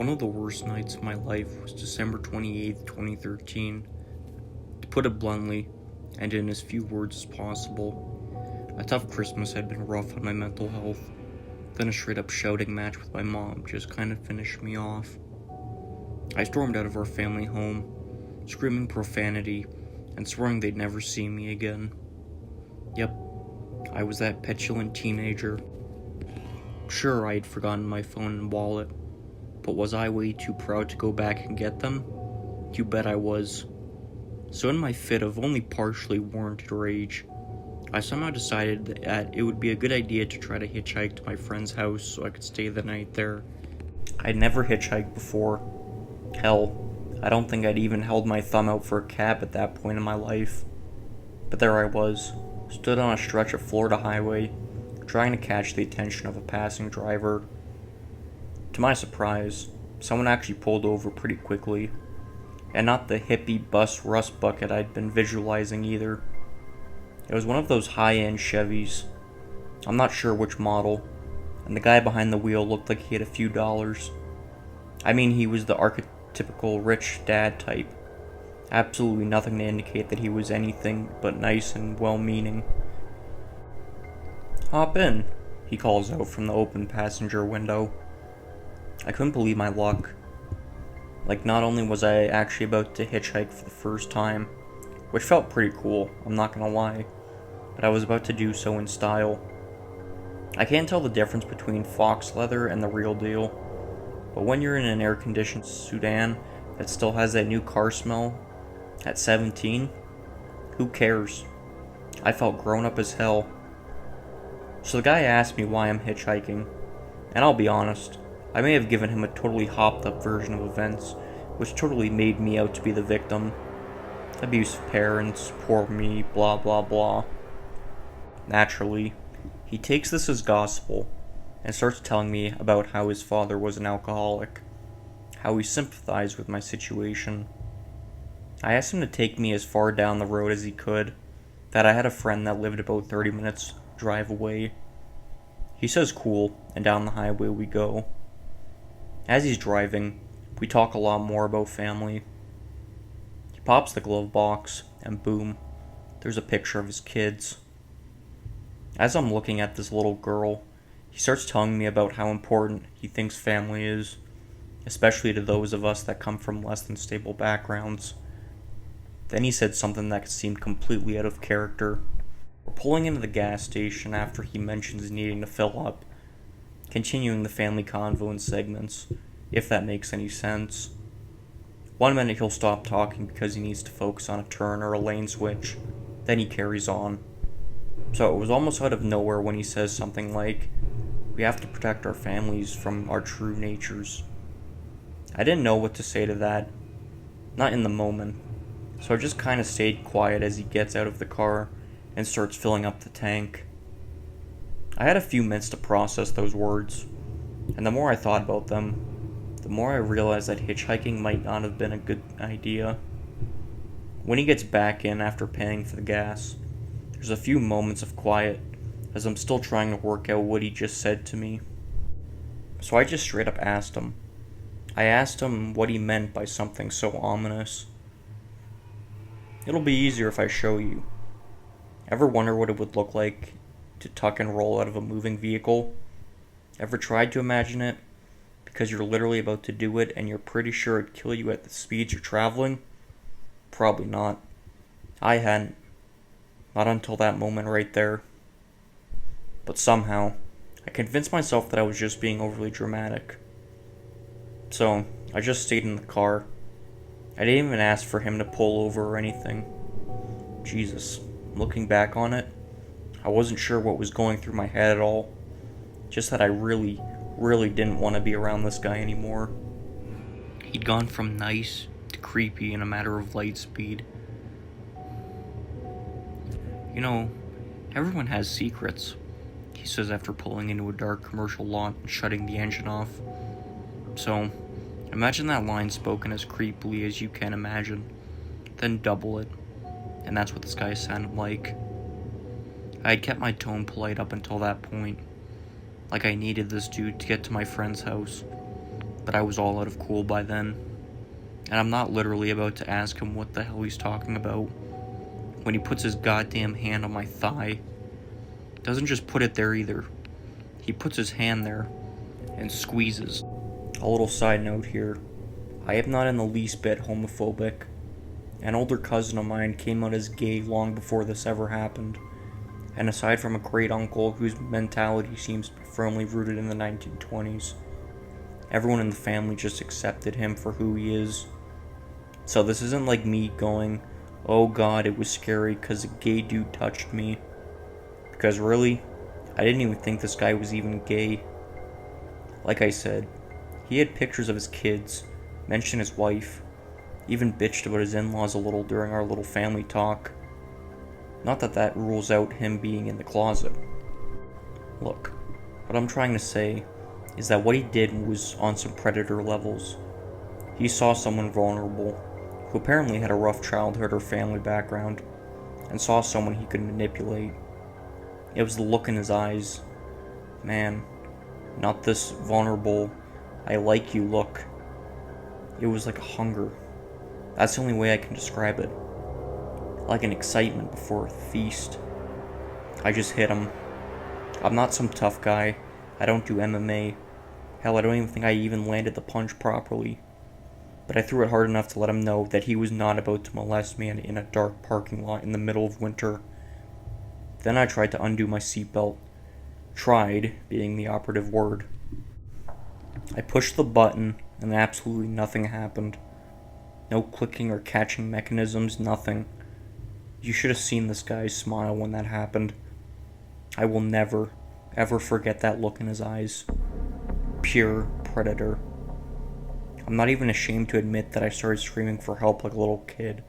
One of the worst nights of my life was December 28th, 2013. To put it bluntly, and in as few words as possible, a tough Christmas had been rough on my mental health. Then a straight up shouting match with my mom just kind of finished me off. I stormed out of our family home, screaming profanity and swearing they'd never see me again. Yep, I was that petulant teenager. Sure, I had forgotten my phone and wallet, but was I way too proud to go back and get them? You bet I was. So in my fit of only partially warranted rage, I somehow decided that it would be a good idea to try to hitchhike to my friend's house so I could stay the night there. I'd never hitchhiked before. Hell, I don't think I'd even held my thumb out for a cab at that point in my life. But there I was, stood on a stretch of Florida highway, trying to catch the attention of a passing driver. To my surprise, someone actually pulled over pretty quickly, and not the hippie bus rust bucket I'd been visualizing either. It was one of those high-end Chevys. I'm not sure which model, and the guy behind the wheel looked like he had a few dollars. I mean, he was the archetypical rich dad type. Absolutely nothing to indicate that he was anything but nice and well-meaning. "Hop in," he calls out from the open passenger window. I couldn't believe my luck. Like, not only was I actually about to hitchhike for the first time, which felt pretty cool, I'm not gonna lie, but I was about to do so in style. I can't tell the difference between fox leather and the real deal, but when you're in an air-conditioned sedan that still has that new car smell at 17, who cares? I felt grown up as hell. So the guy asked me why I'm hitchhiking, and I'll be honest, I may have given him a totally hopped up version of events, which totally made me out to be the victim. Abusive parents, poor me, blah blah blah. Naturally, he takes this as gospel and starts telling me about how his father was an alcoholic, how he sympathized with my situation. I asked him to take me as far down the road as he could, that I had a friend that lived about 30 minutes drive away. He says cool, and down the highway we go. As he's driving, we talk a lot more about family. He pops the glove box, and boom, there's a picture of his kids. As I'm looking at this little girl, he starts telling me about how important he thinks family is, especially to those of us that come from less than stable backgrounds. Then he said something that seemed completely out of character. We're pulling into the gas station after he mentions needing to fill up, continuing the family convo in segments, if that makes any sense. One minute he'll stop talking because he needs to focus on a turn or a lane switch, then he carries on. So it was almost out of nowhere when he says something like, "We have to protect our families from our true natures." I didn't know what to say to that, not in the moment, so I just kind of stayed quiet as he gets out of the car and starts filling up the tank. I had a few minutes to process those words, and the more I thought about them, the more I realized that hitchhiking might not have been a good idea. When he gets back in after paying for the gas, there's a few moments of quiet as I'm still trying to work out what he just said to me. So I just straight up asked him. I asked him what he meant by something so ominous. "It'll be easier if I show you. Ever wonder what it would look like to tuck and roll out of a moving vehicle? Ever tried to imagine it? Because you're literally about to do it and you're pretty sure it'd kill you at the speeds you're traveling? Probably not. I hadn't. Not until that moment right there. But somehow, I convinced myself that I was just being overly dramatic. So, I just stayed in the car. I didn't even ask for him to pull over or anything. Jesus, looking back on it, I wasn't sure what was going through my head at all. Just that I really didn't want to be around this guy anymore. He'd gone from nice to creepy in a matter of light speed. "You know, everyone has secrets," he says after pulling into a dark commercial lot and shutting the engine off. So, imagine that line spoken as creepily as you can imagine, then double it, and that's what this guy sounded like. I had kept my tone polite up until that point, like I needed this dude to get to my friend's house, but I was all out of cool by then. And I'm not literally about to ask him what the hell he's talking about when he puts his goddamn hand on my thigh. Doesn't just put it there either. He puts his hand there and squeezes. A little side note here. I am not in the least bit homophobic. An older cousin of mine came out as gay long before this ever happened. And aside from a great uncle whose mentality seems to be firmly rooted in the 1920s, everyone in the family just accepted him for who he is. So this isn't like me going, oh god, it was scary because a gay dude touched me. Because really, I didn't even think this guy was even gay. Like I said, he had pictures of his kids, mentioned his wife, even bitched about his in-laws a little during our little family talk. Not that that rules out him being in the closet. Look, what I'm trying to say is that what he did was on some predator levels. He saw someone vulnerable, who apparently had a rough childhood or family background, and saw someone he could manipulate. It was the look in his eyes. Man, not this vulnerable, I like you look. It was like a hunger. That's the only way I can describe it. Like an excitement before a feast. I just hit him. I'm not some tough guy. I don't do MMA. Hell, I don't even think I even landed the punch properly. But I threw it hard enough to let him know that he was not about to molest me in a dark parking lot in the middle of winter. Then I tried to undo my seatbelt. Tried being the operative word. I pushed the button and absolutely nothing happened. No clicking or catching mechanisms, nothing. You should have seen this guy's smile when that happened. I will never, ever forget that look in his eyes. Pure predator. I'm not even ashamed to admit that I started screaming for help like a little kid.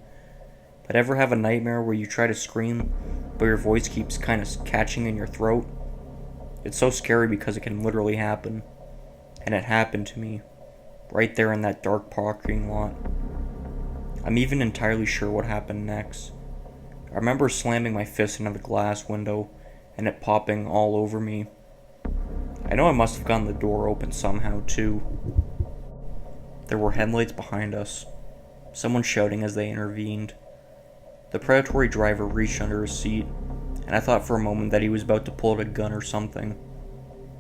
But ever have a nightmare where you try to scream, but your voice keeps kind of catching in your throat? It's so scary because it can literally happen. And it happened to me, right there in that dark parking lot. I'm even entirely sure what happened next. I remember slamming my fist into the glass window and it popping all over me. I know I must have gotten the door open somehow too. There were headlights behind us, someone shouting as they intervened. The predatory driver reached under his seat, and I thought for a moment that he was about to pull out a gun or something.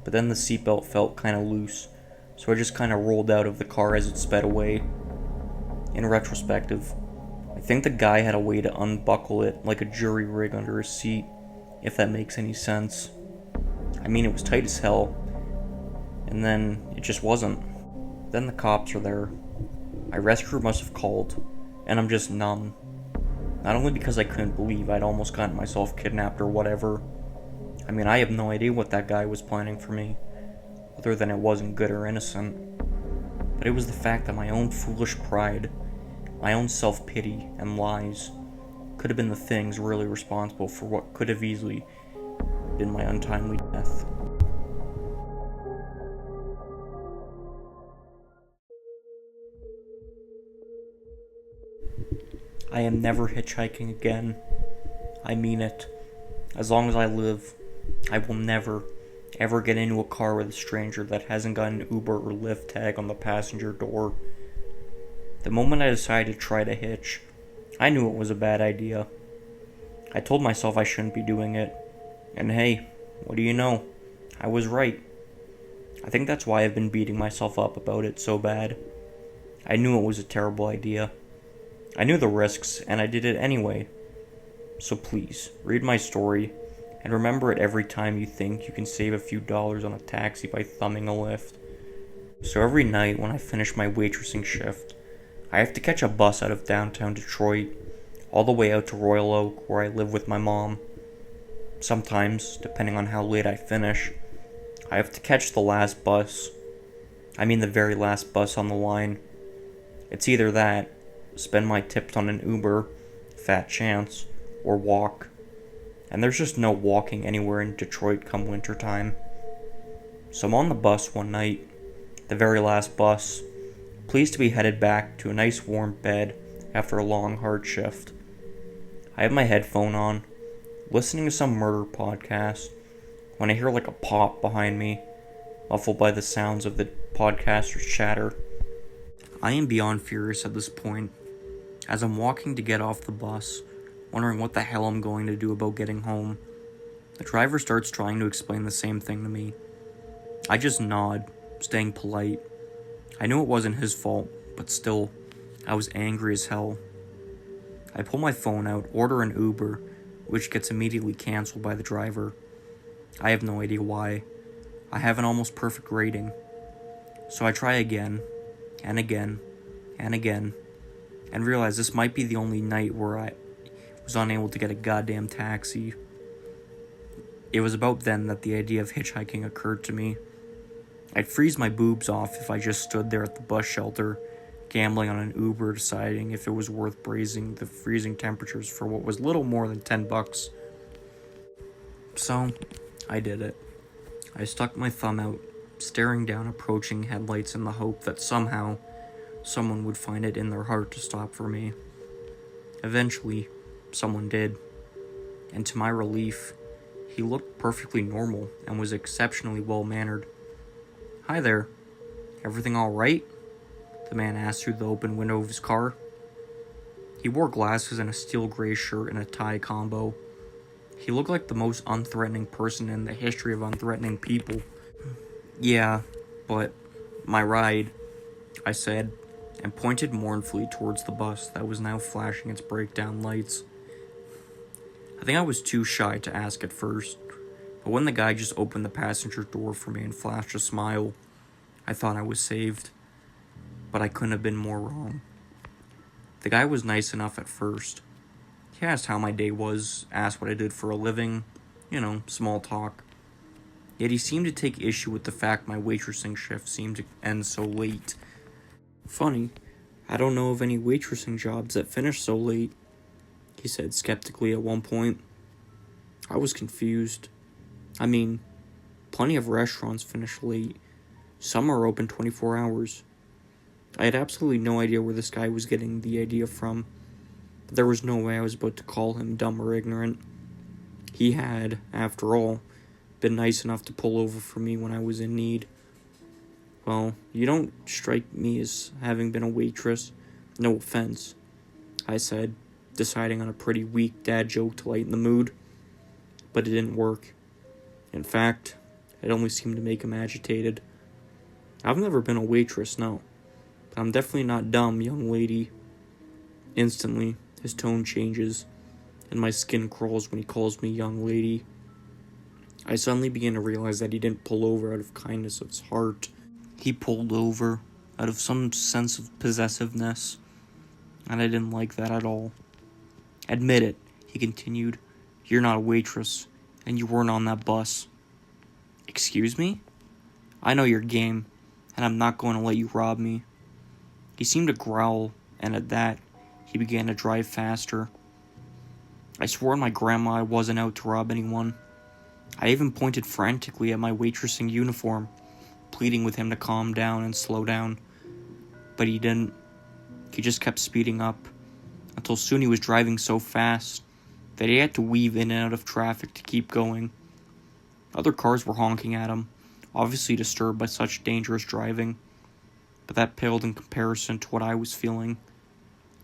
But then the seatbelt felt kind of loose, so I just kind of rolled out of the car as it sped away. In retrospective, I think the guy had a way to unbuckle it like a jury rig under his seat, if that makes any sense. I mean, it was tight as hell, and then it just wasn't. Then the cops are there. My rescue must have called, and I'm just numb. Not only because I couldn't believe I'd almost gotten myself kidnapped or whatever. I mean, I have no idea what that guy was planning for me, other than it wasn't good or innocent. But it was the fact that my own foolish pride, my own self-pity and lies could have been the things really responsible for what could have easily been my untimely death. I am never hitchhiking again. I mean it. As long as I live, I will never, ever get into a car with a stranger that hasn't got an Uber or Lyft tag on the passenger door. The moment I decided to try to hitch, I knew it was a bad idea. I told myself I shouldn't be doing it. And hey, what do you know? I was right. I think that's why I've been beating myself up about it so bad. I knew it was a terrible idea. I knew the risks, and I did it anyway. So please, read my story, and remember it every time you think you can save a few dollars on a taxi by thumbing a Lyft. So every night when I finish my waitressing shift, I have to catch a bus out of downtown Detroit, all the way out to Royal Oak, where I live with my mom. Sometimes, depending on how late I finish, I have to catch the last bus. I mean the very last bus on the line. It's either that, spend my tips on an Uber, fat chance, or walk. And there's just no walking anywhere in Detroit come winter time. So I'm on the bus one night, the very last bus, pleased to be headed back to a nice warm bed after a long hard shift. I have my headphone on, listening to some murder podcast, when I hear like a pop behind me, muffled by the sounds of the podcaster's chatter. I am beyond furious at this point. As I'm walking to get off the bus, wondering what the hell I'm going to do about getting home, the driver starts trying to explain the same thing to me. I just nod, staying polite. I knew it wasn't his fault, but still, I was angry as hell. I pull my phone out, order an Uber, which gets immediately canceled by the driver. I have no idea why. I have an almost perfect rating. So I try again, and again, and again, and realize this might be the only night where I was unable to get a goddamn taxi. It was about then that the idea of hitchhiking occurred to me. I'd freeze my boobs off if I just stood there at the bus shelter, gambling on an Uber, deciding if it was worth braving the freezing temperatures for what was little more than $10. So, I did it. I stuck my thumb out, staring down approaching headlights in the hope that somehow, someone would find it in their heart to stop for me. Eventually, someone did. And to my relief, he looked perfectly normal and was exceptionally well-mannered. "Hi there. Everything all right?" the man asked through the open window of his car. He wore glasses and a steel gray shirt and a tie combo. He looked like the most unthreatening person in the history of unthreatening people. "Yeah, but my ride," I said, and pointed mournfully towards the bus that was now flashing its breakdown lights. I think I was too shy to ask at first, but when the guy just opened the passenger door for me and flashed a smile, I thought I was saved. But I couldn't have been more wrong. The guy was nice enough at first. He asked how my day was, asked what I did for a living, small talk. Yet he seemed to take issue with the fact my waitressing shift seemed to end so late. "Funny, I don't know of any waitressing jobs that finish so late," he said skeptically at one point. I was confused. I mean, plenty of restaurants finish late. Some are open 24 hours. I had absolutely no idea where this guy was getting the idea from, but there was no way I was about to call him dumb or ignorant. He had, after all, been nice enough to pull over for me when I was in need. "Well, you don't strike me as having been a waitress. No offense," I said, deciding on a pretty weak dad joke to lighten the mood. But it didn't work. In fact, it only seemed to make him agitated. "I've never been a waitress, no. But I'm definitely not dumb, young lady." Instantly, his tone changes, and my skin crawls when he calls me young lady. I suddenly begin to realize that he didn't pull over out of kindness of his heart. He pulled over out of some sense of possessiveness, and I didn't like that at all. "Admit it," he continued. "You're not a waitress, and you weren't on that bus." "Excuse me? I know your game, and I'm not going to let you rob me." He seemed to growl, and at that, he began to drive faster. I swore on my grandma I wasn't out to rob anyone. I even pointed frantically at my waitressing uniform, pleading with him to calm down and slow down. But he didn't. He just kept speeding up, until soon he was driving so fast that he had to weave in and out of traffic to keep going. Other cars were honking at him, obviously disturbed by such dangerous driving, but that paled in comparison to what I was feeling.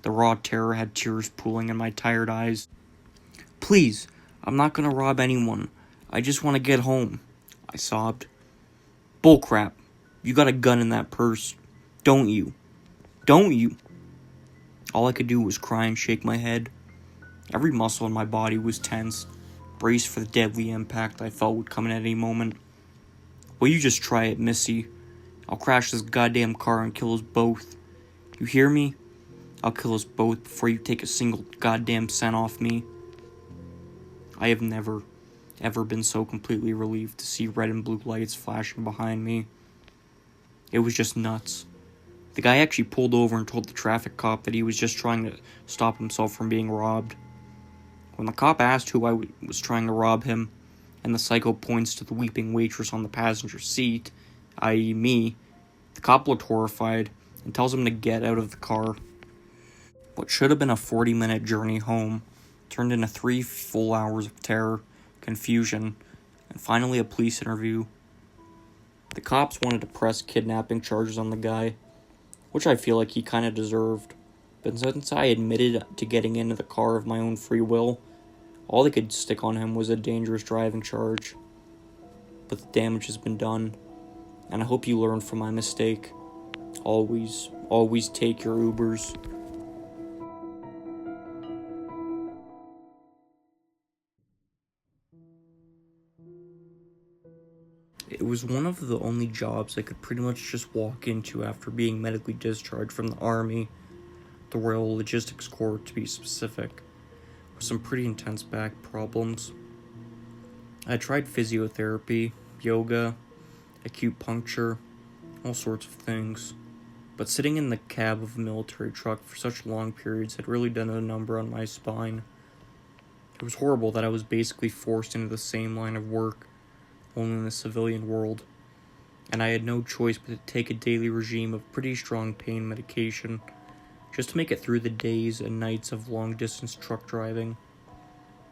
The raw terror had tears pooling in my tired eyes. "Please, I'm not gonna rob anyone. I just want to get home," I sobbed. "Bullcrap. You got a gun in that purse. Don't you? Don't you?" All I could do was cry and shake my head. Every muscle in my body was tense, braced for the deadly impact I felt would come at any moment. "Well, you just try it, Missy. I'll crash this goddamn car and kill us both. You hear me? I'll kill us both before you take a single goddamn cent off me." I have never, ever been so completely relieved to see red and blue lights flashing behind me. It was just nuts. The guy actually pulled over and told the traffic cop that he was just trying to stop himself from being robbed. When the cop asked who I was trying to rob him, and the psycho points to the weeping waitress on the passenger seat, i.e. me, the cop looked horrified and tells him to get out of the car. What should have been a 40-minute journey home turned into 3 full hours of terror, confusion, and finally a police interview. The The cops wanted to press kidnapping charges on the guy, which I feel like he kind of deserved. But since I admitted to getting into the car of my own free will, all they could stick on him was a dangerous driving charge. But the damage has been done, and I hope you learn from my mistake. Always take your Ubers. It was one of the only jobs I could pretty much just walk into after being medically discharged from the Army, the Royal Logistics Corps to be specific, with some pretty intense back problems. I tried physiotherapy, yoga, acupuncture, all sorts of things, but sitting in the cab of a military truck for such long periods had really done a number on my spine. It was horrible that I was basically forced into the same line of work, only in the civilian world, and I had no choice but to take a daily regime of pretty strong pain medication just to make it through the days and nights of long-distance truck driving.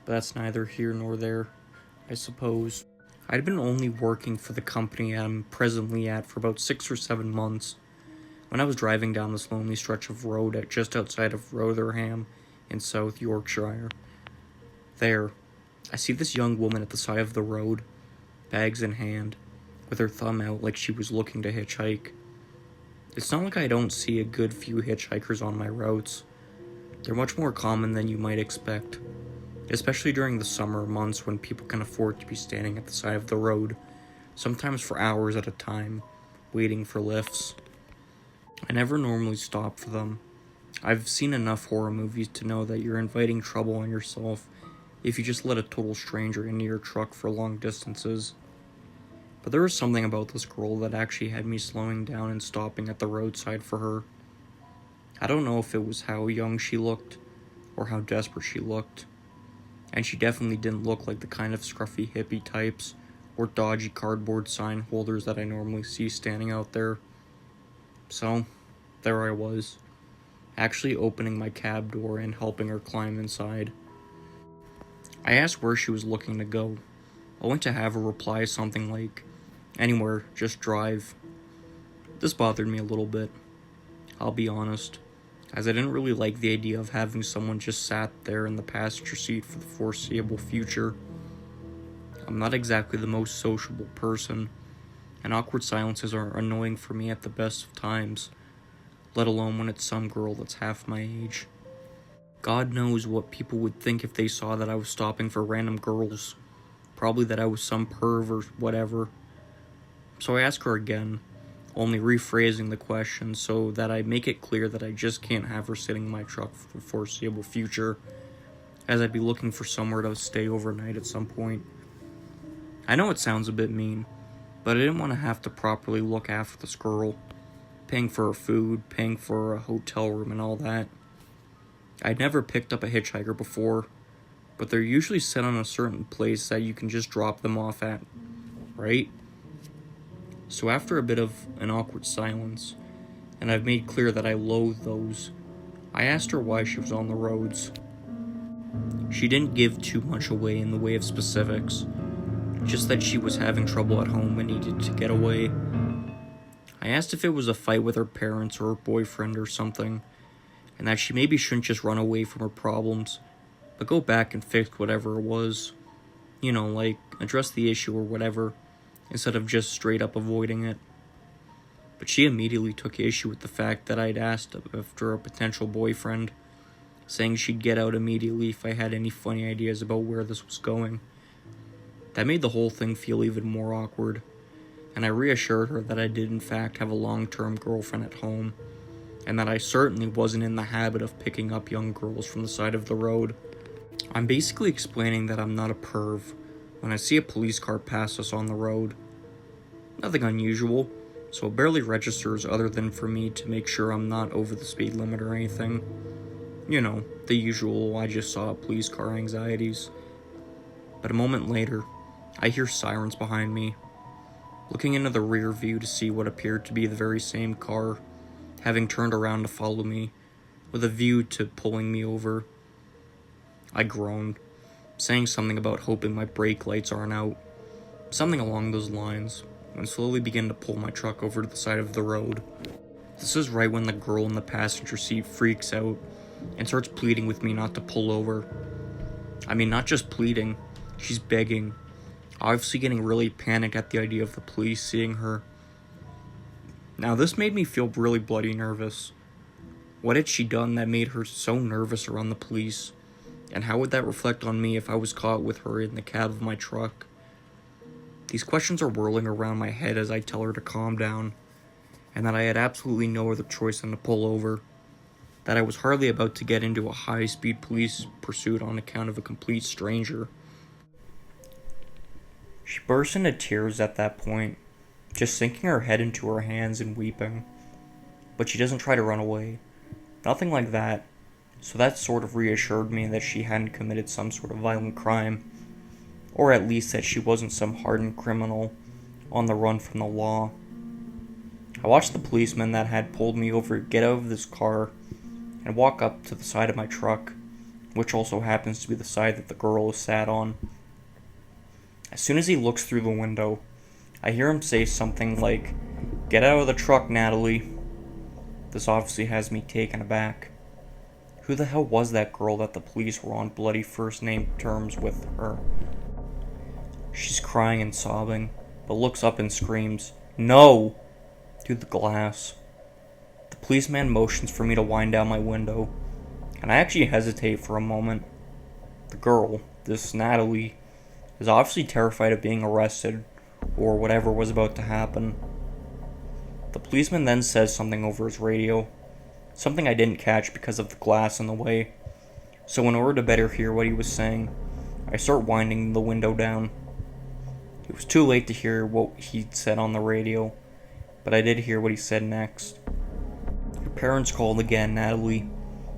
But that's neither here nor there, I suppose. I'd been only working for the company I'm presently at for about 6 or 7 months when I was driving down this lonely stretch of road at just outside of Rotherham in South Yorkshire. There, I see this young woman at the side of the road, bags in hand, with her thumb out like she was looking to hitchhike. It's not like I don't see a good few hitchhikers on my routes. They're much more common than you might expect, especially during the summer months when people can afford to be standing at the side of the road, sometimes for hours at a time, waiting for lifts. I never normally stop for them. I've seen enough horror movies to know that you're inviting trouble on yourself if you just let a total stranger into your truck for long distances. But there was something about this girl that actually had me slowing down and stopping at the roadside for her. I don't know if it was how young she looked, or how desperate she looked, and she definitely didn't look like the kind of scruffy hippie types or dodgy cardboard sign holders that I normally see standing out there. So, there I was, actually opening my cab door and helping her climb inside. I asked where she was looking to go, only to have her reply something like, "Anywhere, just drive." This bothered me a little bit, I'll be honest, as I didn't really like the idea of having someone just sat there in the passenger seat for the foreseeable future. I'm not exactly the most sociable person, and awkward silences are annoying for me at the best of times, let alone when it's some girl that's half my age. God knows what people would think if they saw that I was stopping for random girls. Probably that I was some perv or whatever. So I ask her again, only rephrasing the question so that I make it clear that I just can't have her sitting in my truck for the foreseeable future, as I'd be looking for somewhere to stay overnight at some point. I know it sounds a bit mean, but I didn't want to have to properly look after this girl, paying for her food, paying for a hotel room and all that. I'd never picked up a hitchhiker before, but they're usually set on a certain place that you can just drop them off at, right? So after a bit of an awkward silence, and I've made clear that I loathe those, I asked her why she was on the roads. She didn't give too much away in the way of specifics, just that she was having trouble at home and needed to get away. I asked if it was a fight with her parents or her boyfriend or something, and that she maybe shouldn't just run away from her problems, but go back and fix whatever it was. You know, like, address the issue or whatever, instead of just straight up avoiding it. But she immediately took issue with the fact that I'd asked after a potential boyfriend, saying she'd get out immediately if I had any funny ideas about where this was going. That made the whole thing feel even more awkward, and I reassured her that I did in fact have a long-term girlfriend at home, and that I certainly wasn't in the habit of picking up young girls from the side of the road. I'm basically explaining that I'm not a perv when I see a police car pass us on the road. Nothing unusual, so it barely registers other than for me to make sure I'm not over the speed limit or anything. You know, the usual I just saw a police car anxieties. But a moment later, I hear sirens behind me. Looking into the rear view to see what appeared to be the very same car, having turned around to follow me, with a view to pulling me over. I groaned, saying something about hoping my brake lights aren't out. Something along those lines, and slowly begin to pull my truck over to the side of the road. This is right when the girl in the passenger seat freaks out and starts pleading with me not to pull over. I mean, not just pleading, she's begging, obviously getting really panicked at the idea of the police seeing her. Now, this made me feel really bloody nervous. What had she done that made her so nervous around the police? And how would that reflect on me if I was caught with her in the cab of my truck? These questions are whirling around my head as I tell her to calm down, and that I had absolutely no other choice than to pull over, that I was hardly about to get into a high-speed police pursuit on account of a complete stranger. She burst into tears at that point, just sinking her head into her hands and weeping. But she doesn't try to run away. Nothing like that. So that sort of reassured me that she hadn't committed some sort of violent crime, or at least that she wasn't some hardened criminal on the run from the law. I watched the policeman that had pulled me over get out of this car and walk up to the side of my truck, which also happens to be the side that the girl is sat on. As soon as he looks through the window, I hear him say something like, "Get out of the truck, Natalie." This obviously has me taken aback. Who the hell was that girl that the police were on bloody first name terms with her? She's crying and sobbing, but looks up and screams, "No!" through the glass. The policeman motions for me to wind down my window, and I actually hesitate for a moment. The girl, this Natalie, is obviously terrified of being arrested, or whatever was about to happen. The policeman then says something over his radio, something I didn't catch because of the glass in the way, so in order to better hear what he was saying, I start winding the window down. It was too late to hear what he'd said on the radio, but I did hear what he said next. "Your parents called again, Natalie.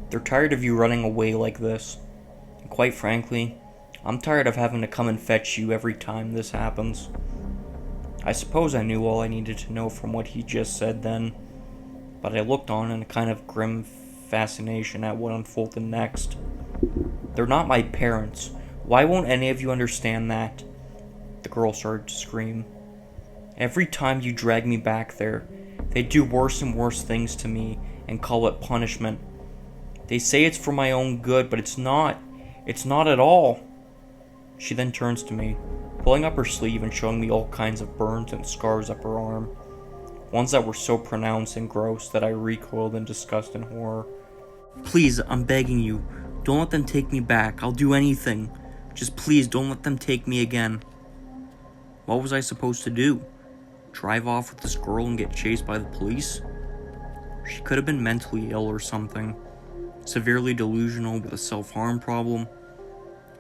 They're tired of you running away like this. And quite frankly, I'm tired of having to come and fetch you every time this happens." I suppose I knew all I needed to know from what he just said then, but I looked on in a kind of grim fascination at what unfolded next. "They're not my parents. Why won't any of you understand that?" The girl started to scream. "Every time you drag me back there, they do worse and worse things to me and call it punishment. They say it's for my own good, but it's not. It's not at all." She then turns to me, pulling up her sleeve and showing me all kinds of burns and scars up her arm. Ones that were so pronounced and gross that I recoiled in disgust and horror. "Please, I'm begging you, don't let them take me back. I'll do anything. Just please don't let them take me again." What was I supposed to do? Drive off with this girl and get chased by the police? She could have been mentally ill or something, severely delusional with a self-harm problem,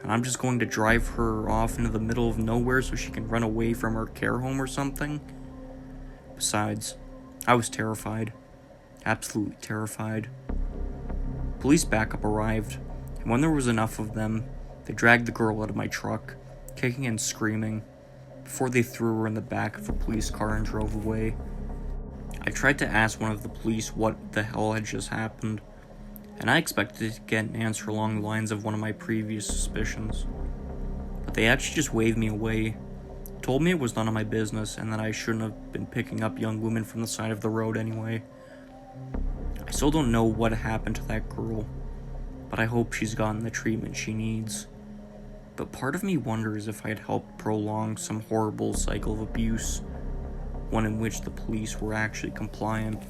and I'm just going to drive her off into the middle of nowhere so she can run away from her care home or something? Besides, I was terrified. Absolutely terrified. Police backup arrived, and when there was enough of them, they dragged the girl out of my truck, kicking and screaming, before they threw her in the back of a police car and drove away. I tried to ask one of the police what the hell had just happened, and I expected to get an answer along the lines of one of my previous suspicions. But they actually just waved me away, told me it was none of my business, and that I shouldn't have been picking up young women from the side of the road anyway. I still don't know what happened to that girl, but I hope she's gotten the treatment she needs. But part of me wonders if I'd helped prolong some horrible cycle of abuse, one in which the police were actually compliant.